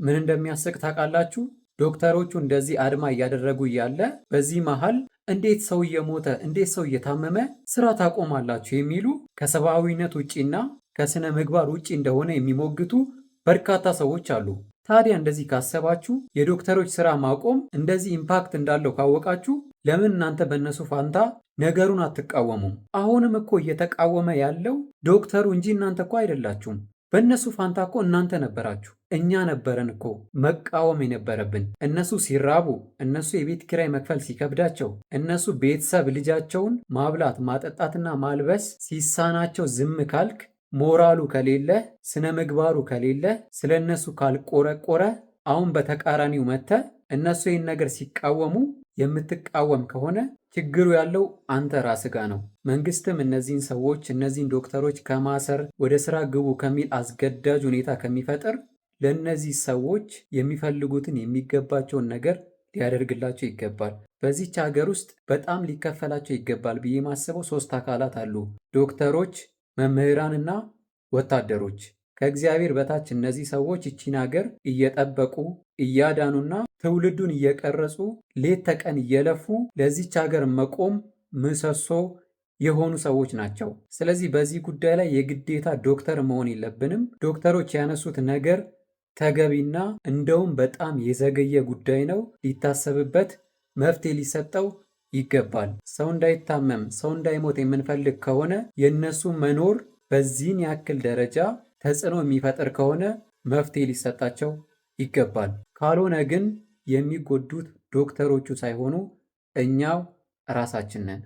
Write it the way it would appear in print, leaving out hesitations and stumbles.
ምን እንደሚያስቅ ታውቃላችሁ? ዶክተሮቹ እንደዚህ አድማ እያደረጉ እያለ በዚህ መሃል እንዴት ሰው እየሞተ እንዴት ሰው እየታመመ ስራ ታቆማላችሁ የሚሉ ከሰብአዊነት ውጪና ከስነ ምግባር ውጪ እንደሆነ የሚሞግቱ በርካታ ሰዎች አሉ። ታዲያ እንደዚህ ካሰባችሁ የዶክተሮች ስራ ማቆም እንደዚህ ኢምፓክት እንዳለው ካወቃችሁ ለምን እናንተ በእነሱ ፋንታ ነገሩን አትቃወሙም? አሁንም እኮ እየተቃወመ ያለው ዶክተሩ እንጂ እናንተ እኮ አይደላችሁም። በእነሱ ፋንታ እኮ እናንተ ነበራችሁ። እኛ ነበረን እኮ መቃወም የነበረብን። እነሱ ሲራቡ፣ እነሱ የቤት ኪራይ መክፈል ሲከብዳቸው፣ እነሱ ቤተሰብ ልጃቸውን ማብላት ማጠጣትና ማልበስ ሲሳናቸው ዝም ካልክ፣ ሞራሉ ከሌለ፣ ስነ ምግባሩ ከሌለ፣ ስለ እነሱ ካልቆረቆረ፣ አሁን በተቃራኒው መጥተ እነሱ ይህን ነገር ሲቃወሙ የምትቃወም ከሆነ ችግሩ ያለው አንተ ራስህ ጋ ነው። መንግስትም እነዚህን ሰዎች እነዚህን ዶክተሮች ከማሰር ወደ ስራ ግቡ ከሚል አስገዳጅ ሁኔታ ከሚፈጥር ለእነዚህ ሰዎች የሚፈልጉትን የሚገባቸውን ነገር ሊያደርግላቸው ይገባል። በዚች ሀገር ውስጥ በጣም ሊከፈላቸው ይገባል ብዬ ማስበው 3 አካላት አሉ። ዶክተሮች፣ መምህራንና ወታደሮች። ከእግዚአብሔር በታች እነዚህ ሰዎች ይቺን ሀገር እየጠበቁ እያዳኑና ትውልዱን እየቀረጹ ሌት ተቀን እየለፉ ለዚች ሀገር መቆም ምሰሶ የሆኑ ሰዎች ናቸው። ስለዚህ በዚህ ጉዳይ ላይ የግዴታ ዶክተር መሆን የለብንም። ዶክተሮች ያነሱት ነገር ተገቢና እንደውም በጣም የዘገየ ጉዳይ ነው። ሊታሰብበት መፍትሄ ሊሰጠው ይገባል። ሰው እንዳይታመም ሰው እንዳይሞት የምንፈልግ ከሆነ የእነሱ መኖር በዚህን ያክል ደረጃ ተጽዕኖ የሚፈጥር ከሆነ መፍትሄ ሊሰጣቸው ይገባል። ካልሆነ ግን የሚጎዱት ዶክተሮቹ ሳይሆኑ እኛው ራሳችን ነን።